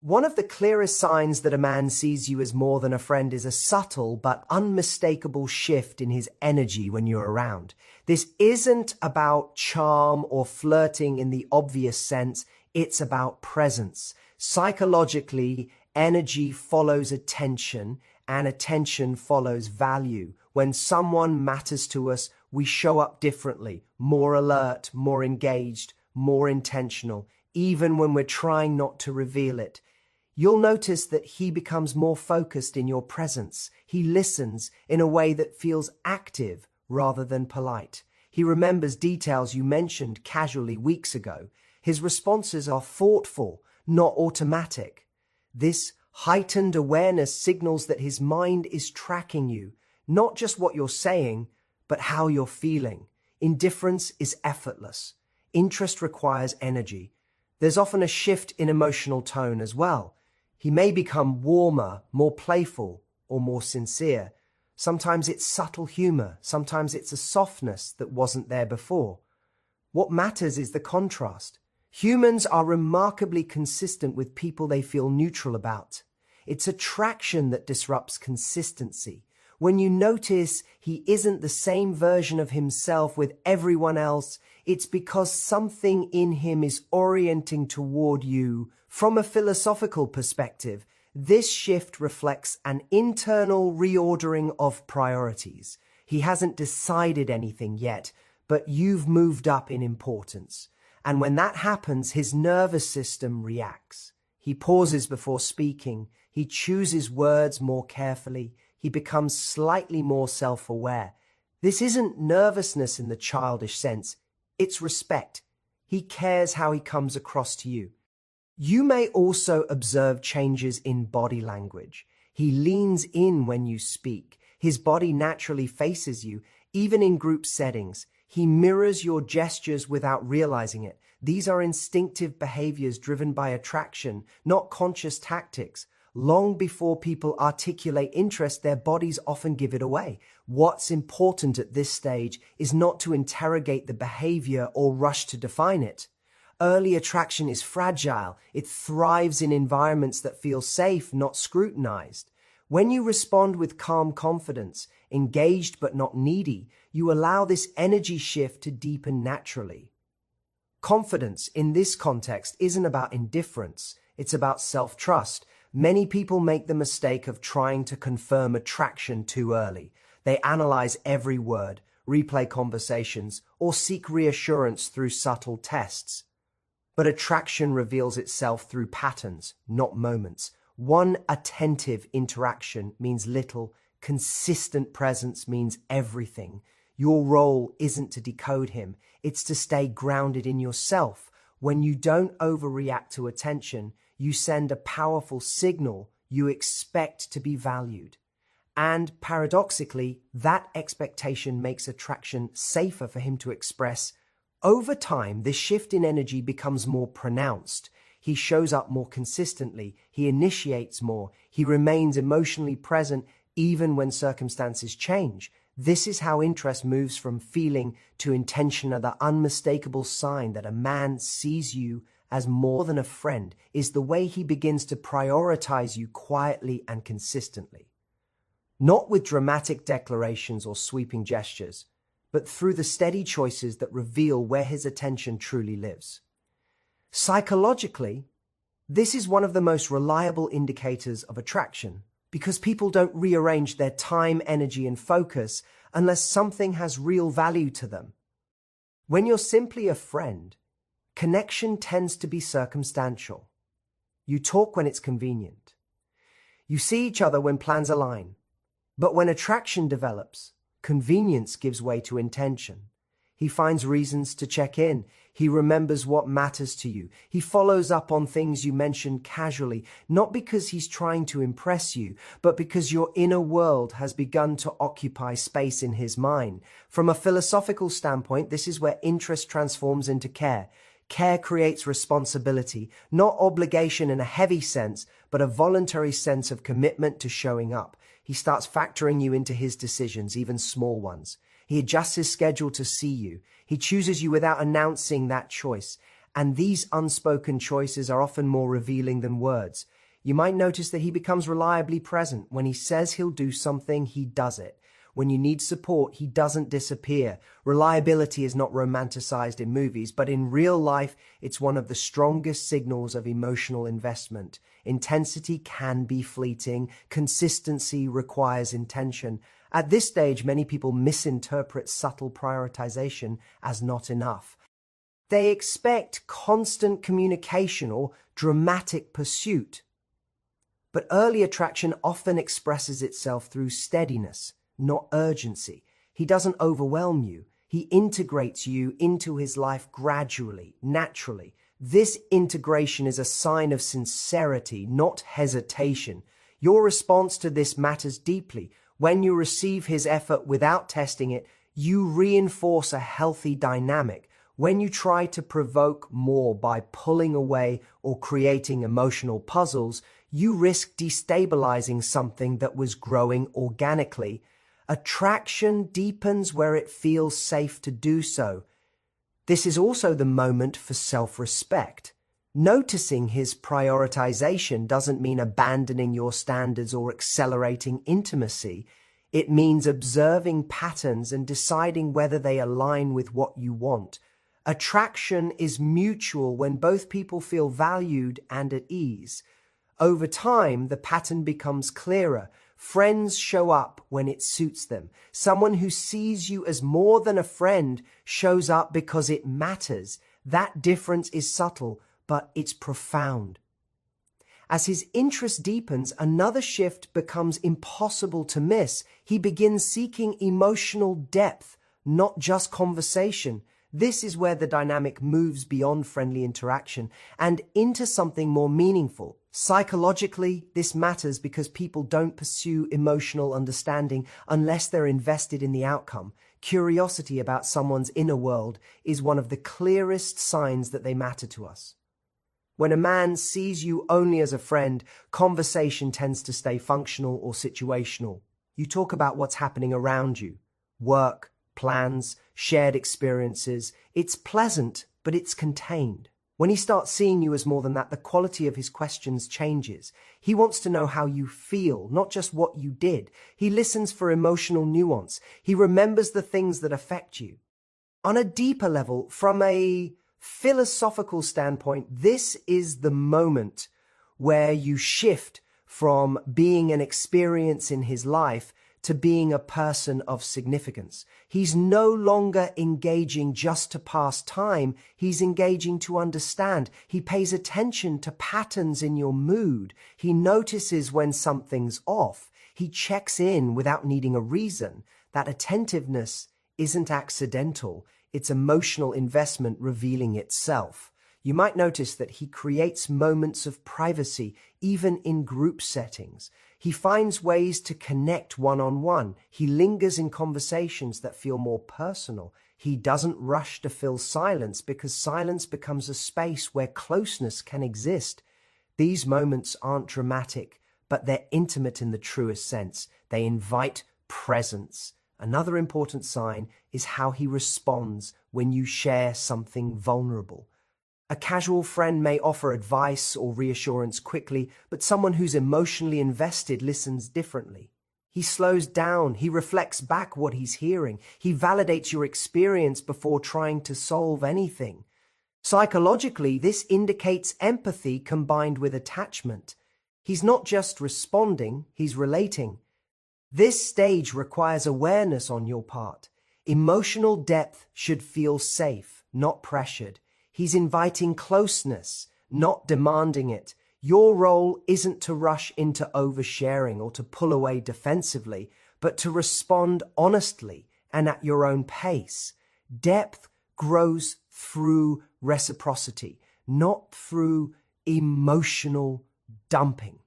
One of the clearest signs that a man sees you as more than a friend is a subtle but unmistakable shift in his energy when you're around. This isn't about charm or flirting in the obvious sense, it's about presence. Psychologically, energy follows attention, and attention follows value. When someone matters to us, we show up differently, more alert, more engaged, more intentional, even when we're trying not to reveal it. You'll notice that he becomes more focused in your presence. He listens in a way that feels active rather than polite. He remembers details you mentioned casually weeks ago. His responses are thoughtful, not automatic. This heightened awareness signals that his mind is tracking you, not just what you're saying, but how you're feeling. Indifference is effortless. Interest requires energy. There's often a shift in emotional tone as well. He may become warmer, more playful, or more sincere. Sometimes it's subtle humor. Sometimes it's a softness that wasn't there before. What matters is the contrast. Humans are remarkably consistent with people they feel neutral about. It's attraction that disrupts consistency. When you notice he isn't the same version of himself with everyone else, it's because something in him is orienting toward you. From a philosophical perspective, this shift reflects an internal reordering of priorities. He hasn't decided anything yet, but you've moved up in importance. And when that happens, his nervous system reacts. He pauses before speaking. He chooses words more carefully. He becomes slightly more self-aware. This isn't nervousness in the childish sense. It's respect. He cares how he comes across to you. You may also observe changes in body language. He leans in when you speak. His body naturally faces you, even in group settings. He mirrors your gestures without realizing it. These are instinctive behaviors driven by attraction, not conscious tactics. Long before people articulate interest, their bodies often give it away. What's important at this stage is not to interrogate the behavior or rush to define it. Early attraction is fragile. It thrives in environments that feel safe, not scrutinized. When you respond with calm confidence, engaged but not needy, you allow this energy shift to deepen naturally. Confidence in this context isn't about indifference. It's about self-trust. Many people make the mistake of trying to confirm attraction too early. They analyze every word, replay conversations, or seek reassurance through subtle tests. But attraction reveals itself through patterns, not moments. One attentive interaction means little. Consistent presence means everything. Your role isn't to decode him. It's to stay grounded in yourself. When you don't overreact to attention, you send a powerful signal. You expect to be valued. And paradoxically, that expectation makes attraction safer for him to express. Over time, this shift in energy becomes more pronounced. He shows up more consistently. He initiates more. He remains emotionally present even when circumstances change. This is how interest moves from feeling to intention. The unmistakable sign that a man sees you as more than a friend is the way he begins to prioritize you quietly and consistently. Not with dramatic declarations or sweeping gestures, but through the steady choices that reveal where his attention truly lives. Psychologically, this is one of the most reliable indicators of attraction, because people don't rearrange their time, energy, and focus unless something has real value to them. When you're simply a friend, connection tends to be circumstantial. You talk when it's convenient. You see each other when plans align. But when attraction develops, convenience gives way to intention. He finds reasons to check in. He remembers what matters to you. He follows up on things you mentioned casually, not because he's trying to impress you, but because your inner world has begun to occupy space in his mind. From a philosophical standpoint, this is where interest transforms into care. Care creates responsibility, not obligation in a heavy sense, but a voluntary sense of commitment to showing up. He starts factoring you into his decisions, even small ones. He adjusts his schedule to see you. He chooses you without announcing that choice. And these unspoken choices are often more revealing than words. You might notice that he becomes reliably present. When he says he'll do something, he does it. When you need support, he doesn't disappear. Reliability is not romanticized in movies, but in real life, it's one of the strongest signals of emotional investment. Intensity can be fleeting. Consistency requires intention. At this stage, many people misinterpret subtle prioritization as not enough. They expect constant communication or dramatic pursuit. But early attraction often expresses itself through steadiness, not urgency. He doesn't overwhelm you. He integrates you into his life gradually, naturally. This integration is a sign of sincerity, not hesitation. Your response to this matters deeply. When you receive his effort without testing it, you reinforce a healthy dynamic. When you try to provoke more by pulling away or creating emotional puzzles, you risk destabilizing something that was growing organically. Attraction deepens where it feels safe to do so. This is also the moment for self-respect. Noticing his prioritization doesn't mean abandoning your standards or accelerating intimacy. It means observing patterns and deciding whether they align with what you want. Attraction is mutual when both people feel valued and at ease. Over time, the pattern becomes clearer. Friends show up when it suits them. Someone who sees you as more than a friend shows up because it matters. That difference is subtle, but it's profound. As his interest deepens, another shift becomes impossible to miss. He begins seeking emotional depth, not just conversation. This is where the dynamic moves beyond friendly interaction and into something more meaningful. Psychologically, this matters because people don't pursue emotional understanding unless they're invested in the outcome. Curiosity about someone's inner world is one of the clearest signs that they matter to us. When a man sees you only as a friend, conversation tends to stay functional or situational. You talk about what's happening around you. Work, plans, shared experiences. It's pleasant, but it's contained. When he starts seeing you as more than that, the quality of his questions changes. He wants to know how you feel, not just what you did. He listens for emotional nuance. He remembers the things that affect you. On a deeper level, from a philosophical standpoint, this is the moment where you shift from being an experience in his life to being a person of significance. He's no longer engaging just to pass time. He's engaging to understand. He pays attention to patterns in your mood. He notices when something's off. He checks in without needing a reason. That attentiveness isn't accidental. It's emotional investment revealing itself. You might notice that he creates moments of privacy, even in group settings. He finds ways to connect one-on-one. He lingers in conversations that feel more personal. He doesn't rush to fill silence because silence becomes a space where closeness can exist. These moments aren't dramatic, but they're intimate in the truest sense. They invite presence. Another important sign is how he responds when you share something vulnerable. A casual friend may offer advice or reassurance quickly, but someone who's emotionally invested listens differently. He slows down, he reflects back what he's hearing, he validates your experience before trying to solve anything. Psychologically, this indicates empathy combined with attachment. He's not just responding, he's relating. This stage requires awareness on your part. Emotional depth should feel safe, not pressured. He's inviting closeness, not demanding it. Your role isn't to rush into oversharing or to pull away defensively, but to respond honestly and at your own pace. Depth grows through reciprocity, not through emotional dumping.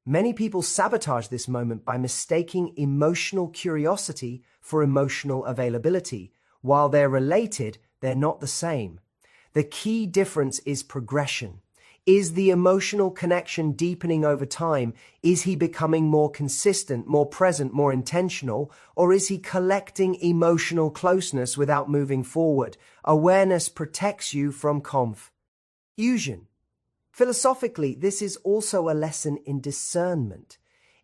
Many people sabotage this moment by mistaking emotional curiosity for emotional availability. While they're related, they're not the same. The key difference is progression. Is the emotional connection deepening over time? Is he becoming more consistent, more present, more intentional? Or is he collecting emotional closeness without moving forward? Awareness protects you from confusion. Philosophically, this is also a lesson in discernment.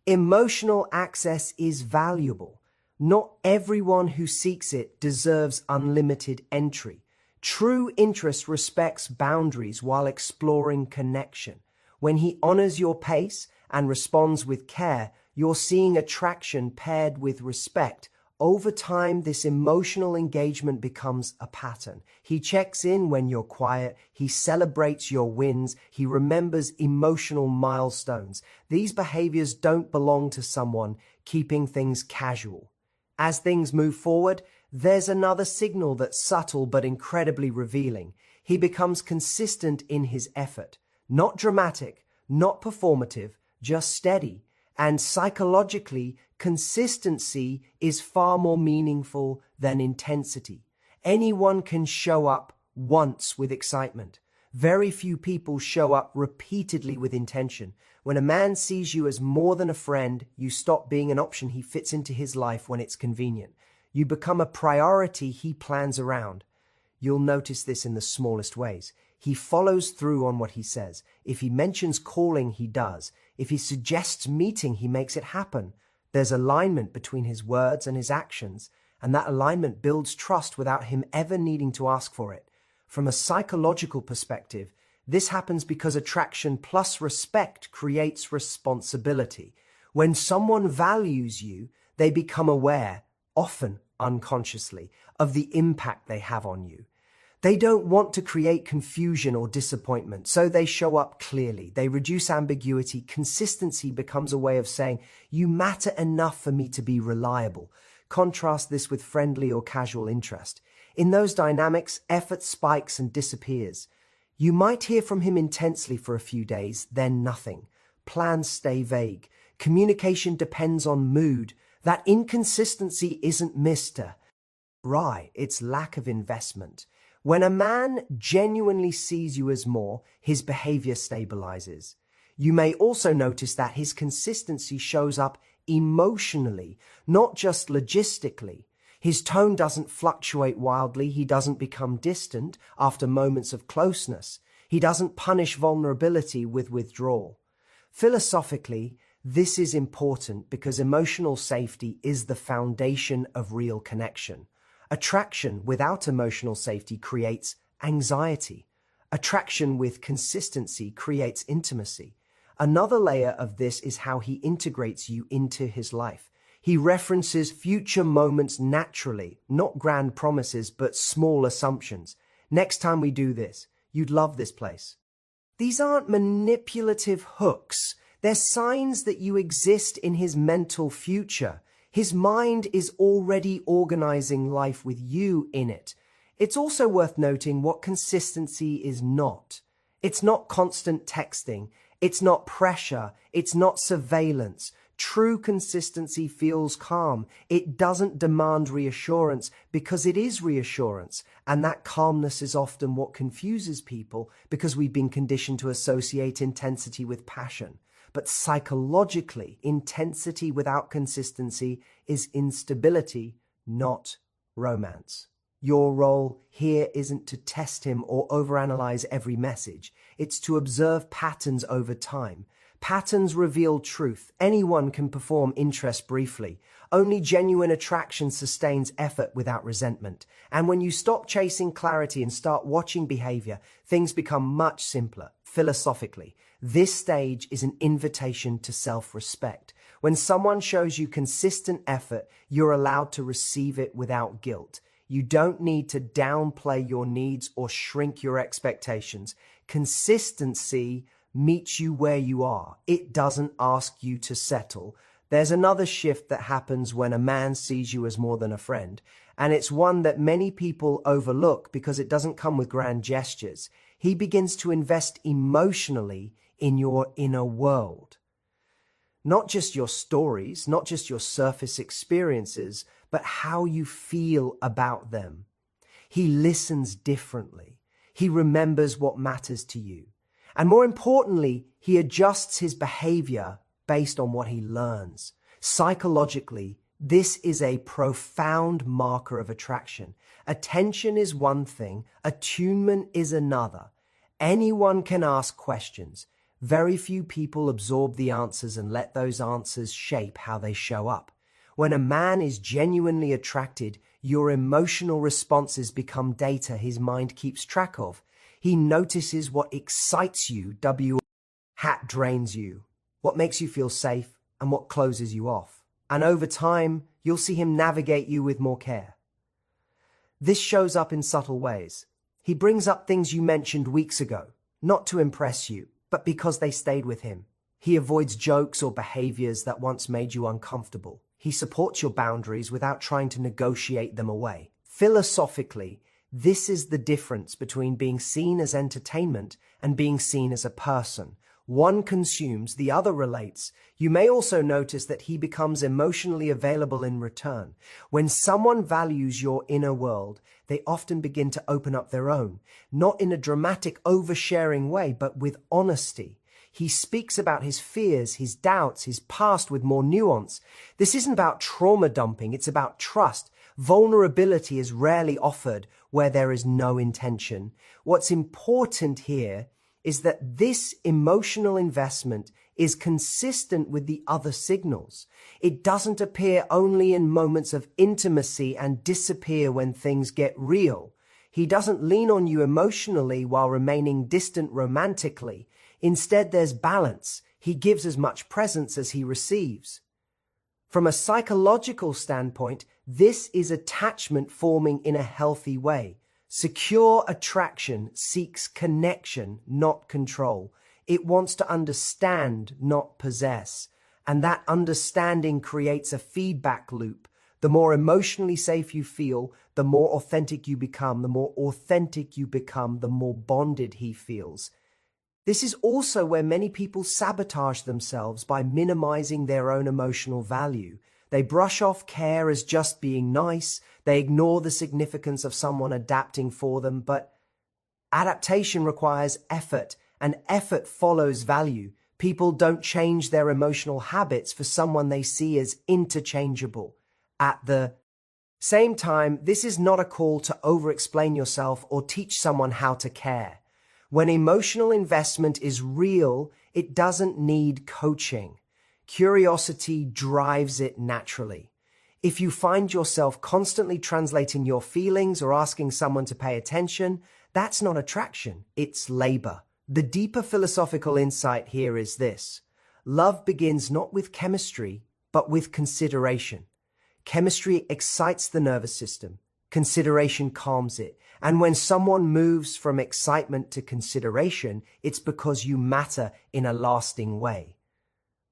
Emotional access is valuable. Not everyone who seeks it deserves unlimited entry. True interest respects boundaries while exploring connection. When he honors your pace and responds with care, you're seeing attraction paired with respect. Over time, this emotional engagement becomes a pattern. He checks in when you're quiet. He celebrates your wins. He remembers emotional milestones. These behaviors don't belong to someone keeping things casual. As things move forward, there's another signal that's subtle but incredibly revealing. He becomes consistent in his effort. Not dramatic, not performative, just steady. And psychologically, consistency is far more meaningful than intensity. Anyone can show up once with excitement. Very few people show up repeatedly with intention. When a man sees you as more than a friend, you stop being an option he fits into his life when it's convenient. You become a priority he plans around. You'll notice this in the smallest ways. He follows through on what he says. If he mentions calling, he does. If he suggests meeting, he makes it happen. There's alignment between his words and his actions, and that alignment builds trust without him ever needing to ask for it. From a psychological perspective, this happens because attraction plus respect creates responsibility. When someone values you, they become aware, often unconsciously, of the impact they have on you. They don't want to create confusion or disappointment, so they show up clearly. They reduce ambiguity. Consistency becomes a way of saying, you matter enough for me to be reliable. Contrast this with friendly or casual interest. In those dynamics, effort spikes and disappears. You might hear from him intensely for a few days, then nothing. Plans stay vague. Communication depends on mood. That inconsistency isn't misread, it's lack of investment. When a man genuinely sees you as more, his behavior stabilizes. You may also notice that his consistency shows up emotionally, not just logistically. His tone doesn't fluctuate wildly. He doesn't become distant after moments of closeness. He doesn't punish vulnerability with withdrawal. Philosophically, this is important because emotional safety is the foundation of real connection. Attraction without emotional safety creates anxiety. Attraction with consistency creates intimacy. Another layer of this is how he integrates you into his life. He references future moments naturally, not grand promises, but small assumptions. Next time we do this, you'd love this place. These aren't manipulative hooks. They're signs that you exist in his mental future. His mind is already organizing life with you in it. It's also worth noting what consistency is not. It's not constant texting. It's not pressure. It's not surveillance. True consistency feels calm. It doesn't demand reassurance because it is reassurance. And that calmness is often what confuses people because we've been conditioned to associate intensity with passion. But psychologically, intensity without consistency is instability, not romance. Your role here isn't to test him or overanalyze every message. It's to observe patterns over time. Patterns reveal truth. Anyone can perform interest briefly. Only genuine attraction sustains effort without resentment. And when you stop chasing clarity and start watching behavior, things become much simpler. Philosophically, this stage is an invitation to self-respect. When someone shows you consistent effort, you're allowed to receive it without guilt. You don't need to downplay your needs or shrink your expectations. Consistency meets you where you are. It doesn't ask you to settle. There's another shift that happens when a man sees you as more than a friend, and it's one that many people overlook because it doesn't come with grand gestures. He begins to invest emotionally in your inner world. Not just your stories, not just your surface experiences, but how you feel about them. He listens differently. He remembers what matters to you. And more importantly, he adjusts his behavior based on what he learns. Psychologically, this is a profound marker of attraction. Attention is one thing, attunement is another. Anyone can ask questions. Very few people absorb the answers and let those answers shape how they show up. When a man is genuinely attracted, your emotional responses become data his mind keeps track of. He notices what excites you, what drains you, what makes you feel safe, and what closes you off. And over time, you'll see him navigate you with more care. This shows up in subtle ways. He brings up things you mentioned weeks ago, not to impress you, but because they stayed with him. He avoids jokes or behaviors that once made you uncomfortable. He supports your boundaries without trying to negotiate them away. Philosophically, this is the difference between being seen as entertainment and being seen as a person. One consumes, the other relates. You may also notice that he becomes emotionally available in return. When someone values your inner world, they often begin to open up their own, not in a dramatic oversharing way, but with honesty. He speaks about his fears, his doubts, his past with more nuance. This isn't about trauma dumping, it's about trust. Vulnerability is rarely offered where there is no intention. What's important here is that this emotional investment is consistent with the other signals. It doesn't appear only in moments of intimacy and disappear when things get real. He doesn't lean on you emotionally while remaining distant romantically. Instead, there's balance. He gives as much presence as he receives. From a psychological standpoint, this is attachment forming in a healthy way. Secure attraction seeks connection, not control. It wants to understand, not possess. And that understanding creates a feedback loop. The more emotionally safe you feel, the more authentic you become. The more authentic you become, the more bonded he feels. This is also where many people sabotage themselves by minimizing their own emotional value. They brush off care as just being nice. They ignore the significance of someone adapting for them, but adaptation requires effort, and effort follows value. People don't change their emotional habits for someone they see as interchangeable. At the same time, this is not a call to over-explain yourself or teach someone how to care. When emotional investment is real, it doesn't need coaching. Curiosity drives it naturally. If you find yourself constantly translating your feelings or asking someone to pay attention, that's not attraction, it's labor. The deeper philosophical insight here is this: love begins not with chemistry, but with consideration. Chemistry excites the nervous system. Consideration calms it. And when someone moves from excitement to consideration, it's because you matter in a lasting way.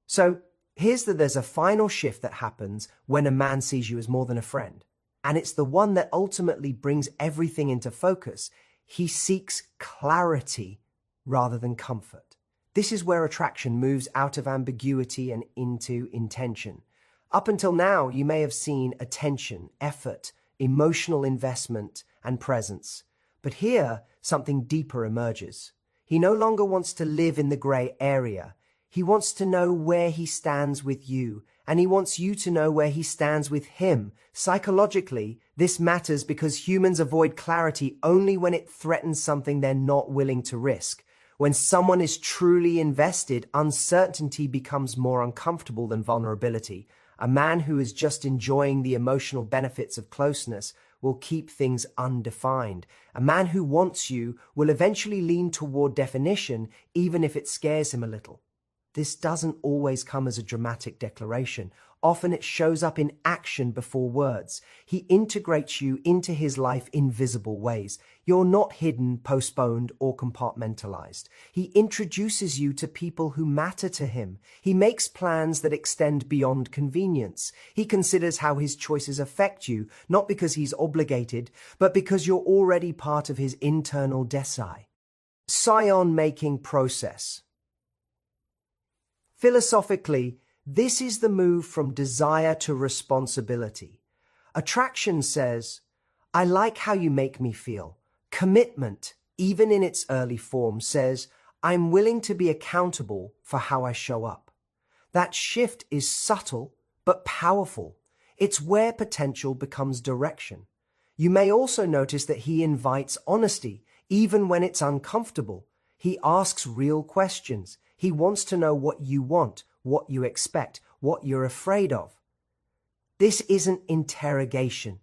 So there's a final shift that happens when a man sees you as more than a friend. And it's the one that ultimately brings everything into focus. He seeks clarity rather than comfort. This is where attraction moves out of ambiguity and into intention. Up until now, you may have seen attention, effort, emotional investment, and presence. But here, something deeper emerges. He no longer wants to live in the gray area. He wants to know where he stands with you, and he wants you to know where he stands with him. Psychologically, this matters because humans avoid clarity only when it threatens something they're not willing to risk. When someone is truly invested, uncertainty becomes more uncomfortable than vulnerability. A man who is just enjoying the emotional benefits of closeness will keep things undefined. A man who wants you will eventually lean toward definition, even if it scares him a little. This doesn't always come as a dramatic declaration. Often it shows up in action before words. He integrates you into his life in visible ways. You're not hidden, postponed, or compartmentalized. He introduces you to people who matter to him. He makes plans that extend beyond convenience. He considers how his choices affect you, not because he's obligated, but because you're already part of his internal decision-making process. Philosophically, this is the move from desire to responsibility. Attraction says, I like how you make me feel. Commitment, even in its early form, says, I'm willing to be accountable for how I show up. That shift is subtle but powerful. It's where potential becomes direction. You may also notice that he invites honesty, even when it's uncomfortable. He asks real questions. He wants to know what you want, what you expect, what you're afraid of. This isn't interrogation.